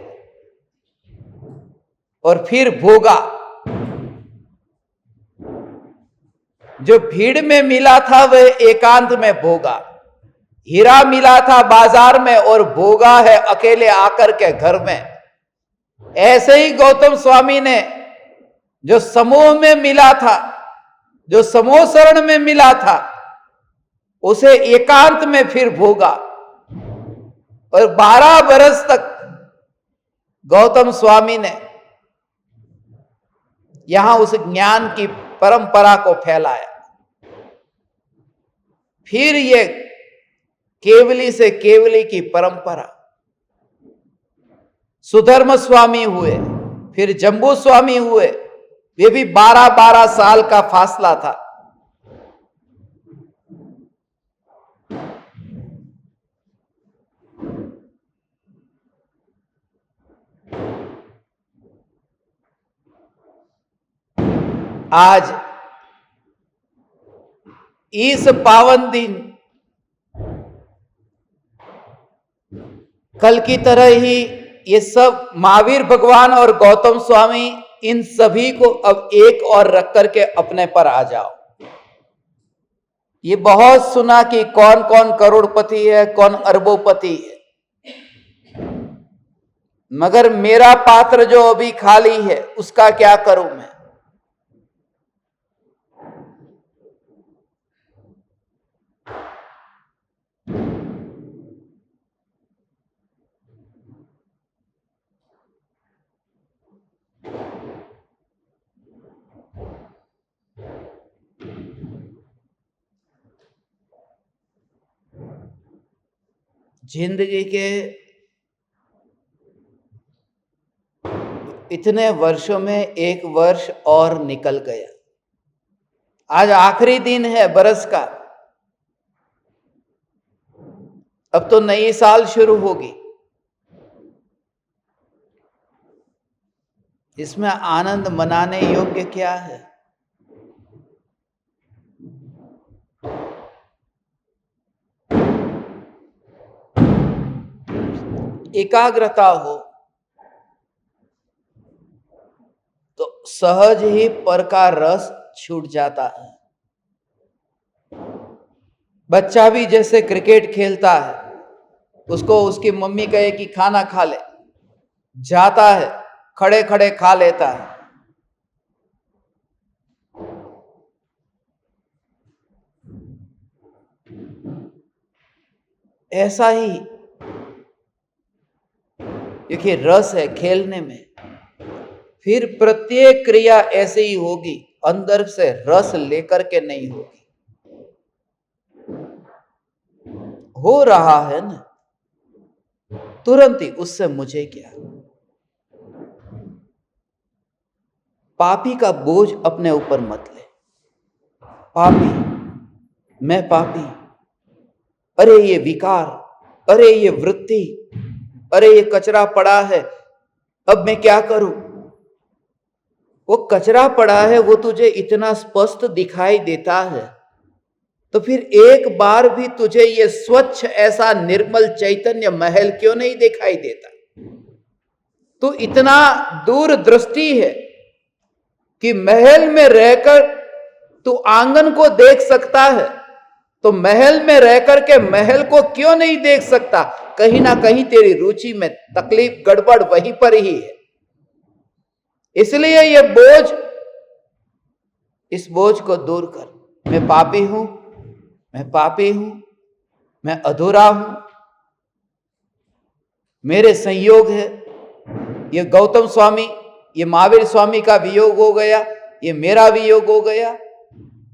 और फिर भोगा। जो भीड़ में मिला था वह एकांत में भोगा, हीरा मिला था बाजार में और भोगा है अकेले आकर के घर में। ऐसे ही गौतम स्वामी ने जो समूह में मिला था, जो समूह शरण में मिला था, उसे एकांत में फिर भोगा। और 12 बरस तक गौतम स्वामी ने यहां उस ज्ञान की परंपरा को फैलाया। फिर ये केवली से केवली की परंपरा, सुधर्म स्वामी हुए, फिर जम्बू स्वामी हुए, ये भी 12-12 साल का फासला था। आज इस पावन दिन कल की तरह ही ये सब महावीर भगवान और गौतम स्वामी इन सभी को अब एक और रख करके अपने पर आ जाओ। ये बहुत सुना कि कौन कौन करोड़पति है, कौन अरबोपति है, मगर मेरा पात्र जो अभी खाली है उसका क्या करूं मैं? जिंदगी के इतने वर्षों में एक वर्ष और निकल गया। आज आखिरी दिन है बरस का। अब तो नई साल शुरू होगी। इसमें आनंद मनाने योग्य क्या है? एकाग्रता हो तो सहज ही पर का रस छूट जाता है। बच्चा भी जैसे क्रिकेट खेलता है, उसको उसकी मम्मी कहे कि खाना खा ले, जाता है, खड़े खड़े खा लेता है। ऐसा ही देखिए रस है खेलने में। फिर प्रत्येक क्रिया ऐसे ही होगी, अंदर से रस लेकर के नहीं होगी। हो रहा है ना, तुरंत ही उससे मुझे क्या। पापी का बोझ अपने ऊपर मत ले। पापी, मैं पापी, अरे ये विकार, अरे ये वृत्ति, अरे ये कचरा पड़ा है, अब मैं क्या करूं? वो कचरा पड़ा है, वो तुझे इतना स्पष्ट दिखाई देता है, तो फिर एक बार भी तुझे ये स्वच्छ ऐसा निर्मल चैतन्य महल क्यों नहीं दिखाई देता? तो इतना दूरदृष्टि है कि महल में रहकर तू आंगन को देख सकता है, तो महल में रहकर के महल को क्यों नहीं देख सकता? कहीं ना कहीं तेरी रुचि में तकलीफ गड़बड़ वहीं पर ही है। इसलिए ये बोझ, इस बोझ को दूर कर। मैं पापी हूं, मैं पापी हूं, मैं अधूरा हूं, मेरे संयोग है। ये गौतम स्वामी, ये महावीर स्वामी का वियोग हो गया, ये मेरा वियोग हो गया।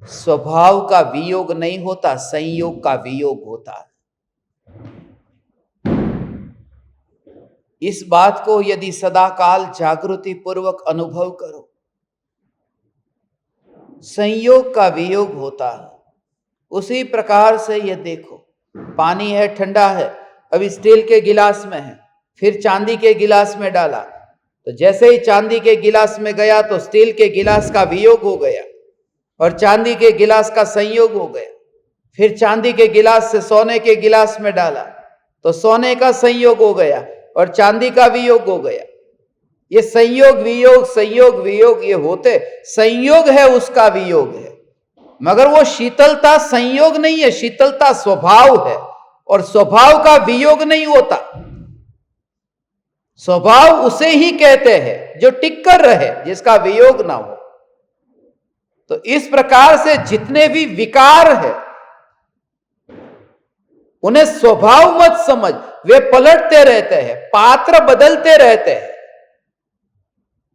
स्वभाव का वियोग नहीं होता, संयोग का वियोग होता है। इस बात को यदि सदाकाल जागृति पूर्वक अनुभव करो, संयोग का वियोग होता है। उसी प्रकार से ये देखो, पानी है, ठंडा है, अभी स्टील के गिलास में है, फिर चांदी के गिलास में डाला, तो जैसे ही चांदी के गिलास में गया तो स्टील के गिलास का वियोग हो गया और चांदी के गिलास का संयोग हो गया। फिर चांदी के गिलास से सोने के गिलास में डाला तो सोने का संयोग हो गया और चांदी का वियोग हो गया। ये संयोग वियोग ये होते, संयोग है उसका वियोग है, मगर वो शीतलता संयोग नहीं है, शीतलता स्वभाव है, और स्वभाव का वियोग नहीं होता। स्वभाव उसे ही कहते हैं जो टिक कर रहे, जिसका वियोग ना हो। तो इस प्रकार से जितने भी विकार है उन्हें स्वभाव मत समझ, वे पलटते रहते हैं, पात्र बदलते रहते हैं,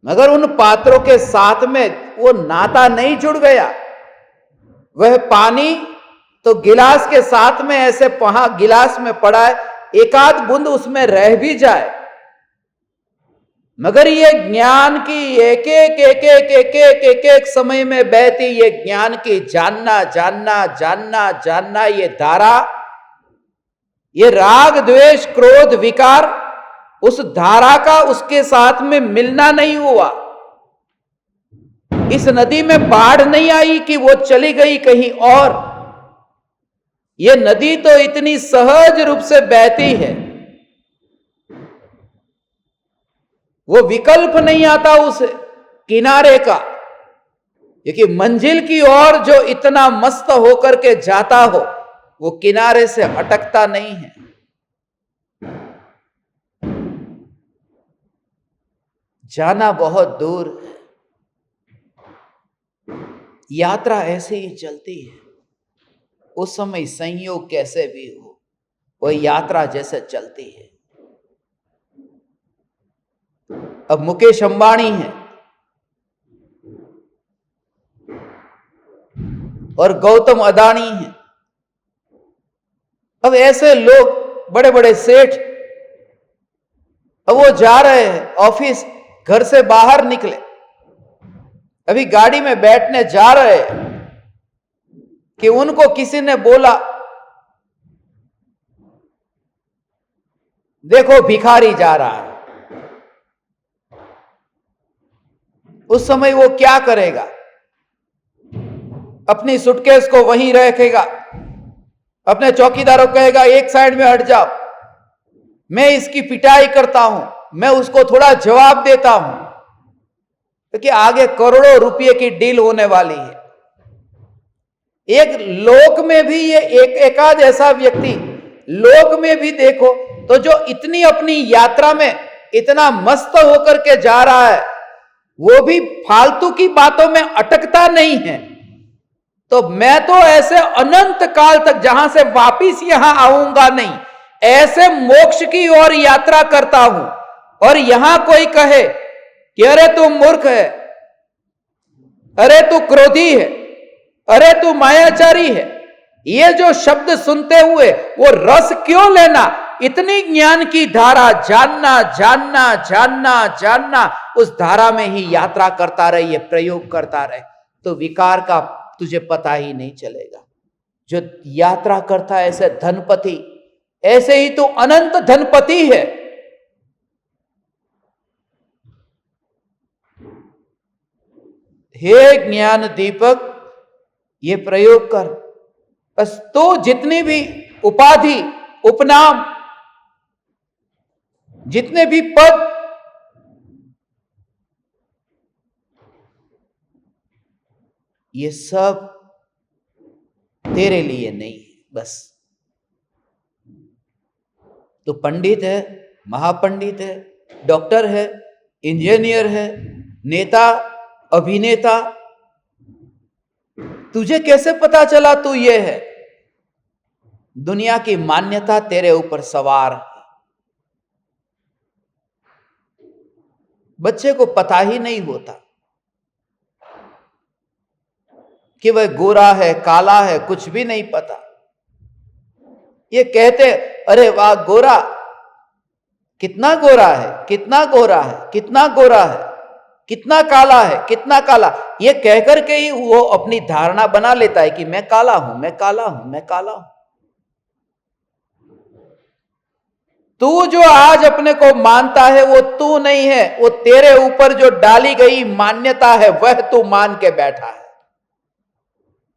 मगर उन पात्रों के साथ में वो नाता नहीं जुड़ गया। वह पानी तो गिलास के साथ में ऐसे गिलास में पड़ा है, एक आध बूंद उसमें रह भी जाए, मगर ये ज्ञान की एक एक समय में बहती ये ज्ञान की जानना ये धारा, ये राग द्वेष क्रोध विकार, उस धारा का उसके साथ में मिलना नहीं हुआ। इस नदी में बाढ़ नहीं आई कि वो चली गई कहीं और। ये नदी तो इतनी सहज रूप से बहती है, वो विकल्प नहीं आता उसे। किनारे का, क्योंकि मंजिल की ओर जो इतना मस्त होकर के जाता हो वो किनारे से अटकता नहीं है। जाना बहुत दूर है, यात्रा ऐसे ही चलती है। उस समय संयोग कैसे भी हो, वह यात्रा जैसे चलती है। अब मुकेश अंबानी है और गौतम अदानी है। अब ऐसे लोग बड़े बड़े सेठ, अब वो जा रहे हैं ऑफिस, घर से बाहर निकले, अभी गाड़ी में बैठने जा रहे हैं कि उनको किसी ने बोला, देखो भिखारी जा रहा है। उस समय वो क्या करेगा? अपनी सूटकेस को वहीं रखेगा, अपने चौकीदारों को कहेगा एक साइड में हट जाओ, मैं इसकी पिटाई करता हूं, मैं उसको थोड़ा जवाब देता हूं, क्योंकि आगे करोड़ों रुपए की डील होने वाली है। एक लोक में भी ये एकाध ऐसा व्यक्ति लोक में भी देखो तो जो इतनी अपनी यात्रा में इतना मस्त होकर के जा रहा है, वो भी फालतू की बातों में अटकता नहीं है। तो मैं तो ऐसे अनंत काल तक, जहां से वापिस यहां आऊंगा नहीं, ऐसे मोक्ष की ओर यात्रा करता हूं। और यहां कोई कहे कि अरे तू मूर्ख है, अरे तू क्रोधी है, अरे तू मायाचारी है, ये जो शब्द सुनते हुए वो रस क्यों लेना? इतनी ज्ञान की धारा, जानना जानना जानना जानना, उस धारा में ही यात्रा करता रहे, ये प्रयोग करता रहे, तो विकार का तुझे पता ही नहीं चलेगा। जो यात्रा करता है ऐसे धनपति, ऐसे ही तो अनंत धनपति है। हे ज्ञान दीपक, ये प्रयोग कर। बस तो जितनी भी उपाधि, उपनाम, जितने भी पद, ये सब तेरे लिए नहीं है। बस तो पंडित है, महापंडित है, डॉक्टर है, इंजीनियर है, नेता, अभिनेता, तुझे कैसे पता चला तू ये है? दुनिया की मान्यता तेरे ऊपर सवार है। बच्चे को पता ही नहीं होता कि वह गोरा है, काला है, कुछ भी नहीं पता। ये कहते अरे वाह गोरा, कितना गोरा है, कितना गोरा है, कितना गोरा है, कितना काला है, कितना काला, ये कहकर के ही वो अपनी धारणा बना लेता है कि मैं काला हूं, मैं काला हूं, मैं काला हूं। तू जो आज अपने को मानता है वो तू नहीं है, वो तेरे ऊपर जो डाली गई मान्यता है वह तू मान के बैठा है।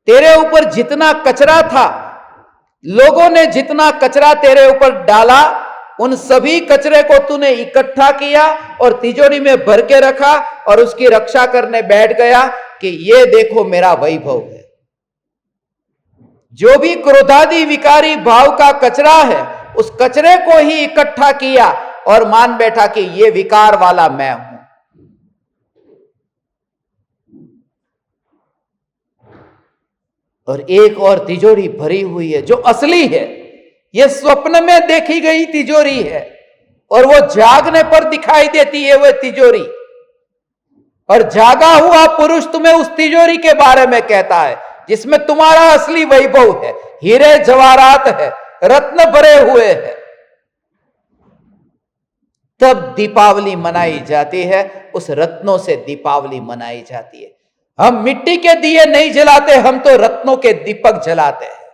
तेरे ऊपर जितना कचरा था, लोगों ने जितना कचरा तेरे ऊपर डाला, उन सभी कचरे को तूने इकट्ठा किया और तिजोरी में भर के रखा और उसकी रक्षा करने बैठ गया कि ये देखो मेरा वैभव है। जो भी क्रोधादि विकारी भाव का कचरा है, उस कचरे को ही इकट्ठा किया और मान बैठा कि ये विकार वाला मैं हूं। और एक और तिजोरी भरी हुई है जो असली है, ये स्वप्न में देखी गई तिजोरी है और वो जागने पर दिखाई देती है वह तिजोरी। और जागा हुआ पुरुष तुम्हें उस तिजोरी के बारे में कहता है जिसमें तुम्हारा असली वैभव है, हीरे जवाहरात है, रत्न भरे हुए हैं। तब दीपावली मनाई जाती है, उस रत्नों से दीपावली मनाई जाती है। हम मिट्टी के दिए नहीं जलाते, हम तो रत्नों के दीपक जलाते हैं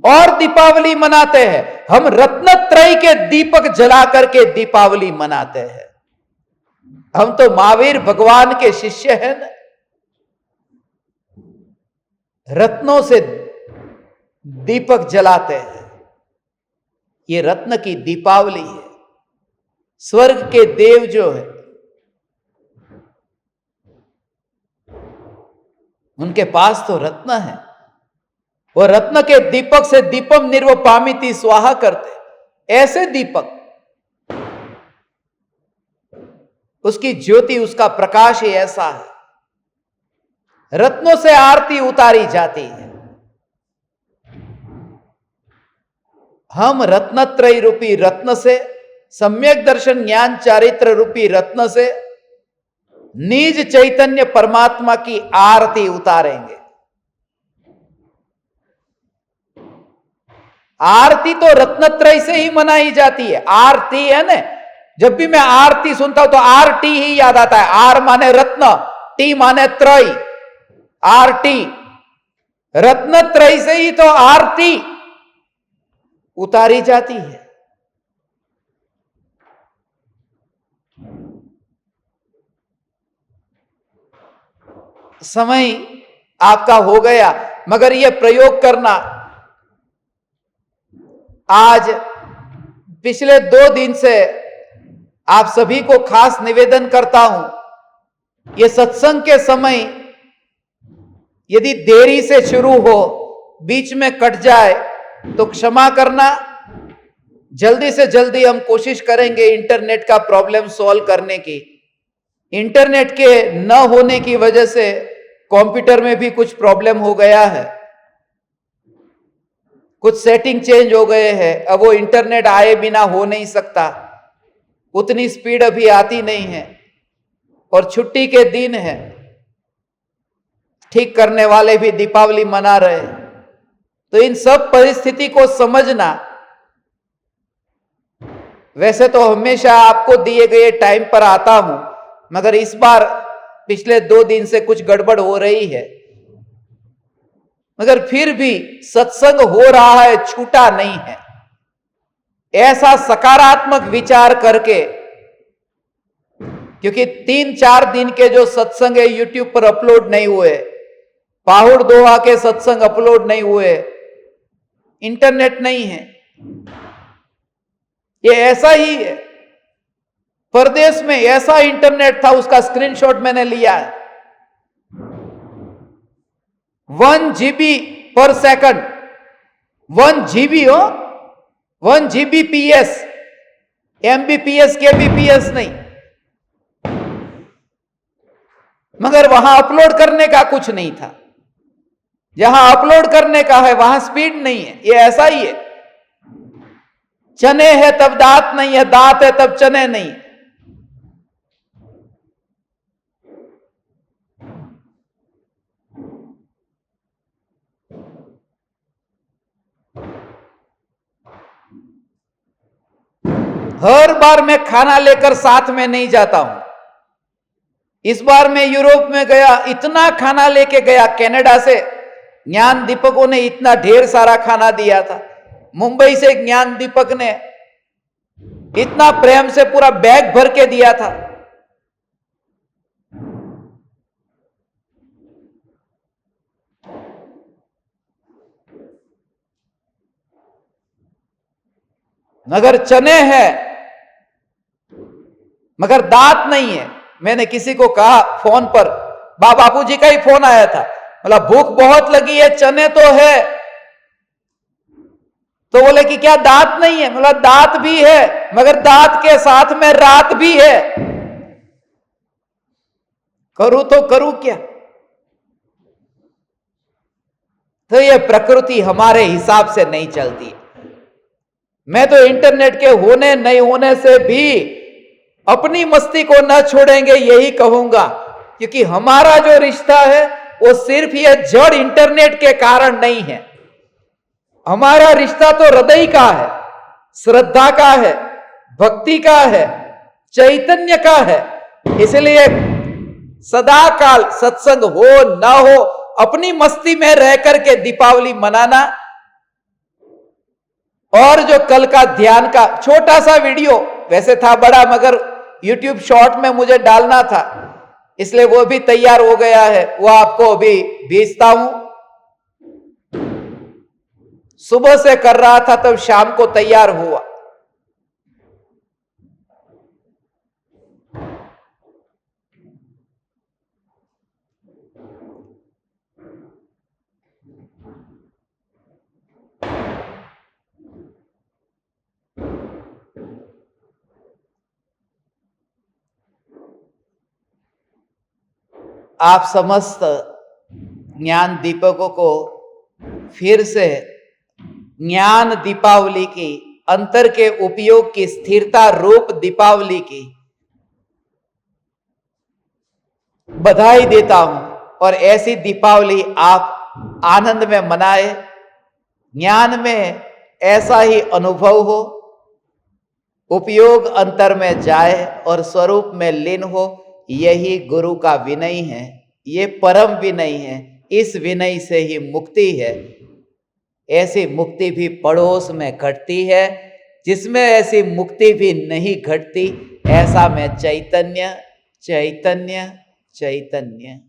और दीपावली मनाते हैं। हम रत्नत्रय के दीपक जला करके दीपावली मनाते हैं। हम तो महावीर भगवान के शिष्य हैं ना। रत्नों से दीपक जलाते हैं, ये रत्न की दीपावली है। स्वर्ग के देव जो है उनके पास तो रत्न है। वो रत्न के दीपक से दीपम निर्वपामिति स्वाहा करते। ऐसे दीपक, उसकी ज्योति, उसका प्रकाश ही ऐसा है। रत्नों से आरती उतारी जाती है। हम रत्नत्रय रूपी रत्न से, सम्यक दर्शन ज्ञान चारित्र रूपी रत्न से निज चैतन्य परमात्मा की आरती उतारेंगे। आरती तो रत्नत्रय से ही मनाई जाती है। आरती है ना, जब भी मैं आरती सुनता हूं तो आरटी ही याद आता है। आर माने रत्न, टी माने त्रय, आरटी, रत्नत्रय से ही तो आरती उतारी जाती है। समय आपका हो गया, मगर यह प्रयोग करना। आज पिछले 2 दिन से आप सभी को खास निवेदन करता हूं, यह सत्संग के समय यदि देरी से शुरू हो, बीच में कट जाए तो क्षमा करना। जल्दी से जल्दी हम कोशिश करेंगे इंटरनेट का प्रॉब्लम सॉल्व करने की। इंटरनेट के न होने की वजह से कंप्यूटर में भी कुछ प्रॉब्लम हो गया है, कुछ सेटिंग चेंज हो गए हैं। अब वो इंटरनेट आए बिना हो नहीं सकता, उतनी स्पीड अभी आती नहीं है, और छुट्टी के दिन है। ठीक करने वाले भी दीपावली मना रहे। तो इन सब परिस्थिति को समझना। वैसे तो हमेशा आपको दिए गए टाइम पर आता हूं, मगर इस बार पिछले 2 दिन से कुछ गड़बड़ हो रही है। मगर फिर भी सत्संग हो रहा है, छूटा नहीं है। ऐसा सकारात्मक विचार करके, क्योंकि 3-4 दिन के जो सत्संग है यूट्यूब पर अपलोड नहीं हुए, पाहुड़ दोहा के सत्संग अपलोड नहीं हुए, इंटरनेट नहीं है। ये ऐसा ही है। परदेश में ऐसा इंटरनेट था, उसका स्क्रीनशॉट मैंने लिया है। 1 GB पर सेकंड, 1 GB हो, 1 Gbps, MBPS KBPS नहीं। मगर वहां अपलोड करने का कुछ नहीं था। जहां अपलोड करने का है वहां स्पीड नहीं है। ये ऐसा ही है। चने है तब दांत नहीं है, दांत है तब चने नहीं। हर बार मैं खाना लेकर साथ में नहीं जाता हूं। इस बार मैं यूरोप में गया, इतना खाना लेके गया। कनाडा से ज्ञान दीपकों ने इतना ढेर सारा खाना दिया था। मुंबई से ज्ञान दीपक ने इतना प्रेम से पूरा बैग भर के दिया था। मगर चने हैं, मगर दांत नहीं है। मैंने किसी को कहा फोन पर, बापू जी का ही फोन आया था, बोला भूख बहुत लगी है, चने तो है। तो बोले कि क्या दांत नहीं है? बोला दांत भी है, मगर दांत के साथ में रात भी है। करूं तो करूं क्या? तो ये प्रकृति हमारे हिसाब से नहीं चलती। मैं तो इंटरनेट के होने नहीं होने से भी अपनी मस्ती को न छोड़ेंगे, यही कहूंगा। क्योंकि हमारा जो रिश्ता है वो सिर्फ ये जड़ इंटरनेट के कारण नहीं है। हमारा रिश्ता तो हृदय का है, श्रद्धा का है, भक्ति का है, चैतन्य का है। इसलिए सदा काल सत्संग हो न हो, अपनी मस्ती में रह करके दीपावली मनाना। और जो कल का ध्यान का छोटा सा वीडियो, वैसे था बड़ा मगर YouTube शॉर्ट में मुझे डालना था, इसलिए वो भी तैयार हो गया है। वो आपको अभी भेजता हूं। सुबह से कर रहा था तब शाम को तैयार हुआ। आप समस्त ज्ञान दीपकों को फिर से ज्ञान दीपावली की, अंतर के उपयोग की, स्थिरता रूप दीपावली की बधाई देता हूं। और ऐसी दीपावली आप आनंद में मनाए, ज्ञान में ऐसा ही अनुभव हो, उपयोग अंतर में जाए और स्वरूप में लीन हो। यही गुरु का विनय है, ये परम विनय है। इस विनय से ही मुक्ति है। ऐसी मुक्ति भी पड़ोस में घटती है, जिसमें ऐसी मुक्ति भी नहीं घटती, ऐसा में चैतन्य चैतन्य चैतन्य।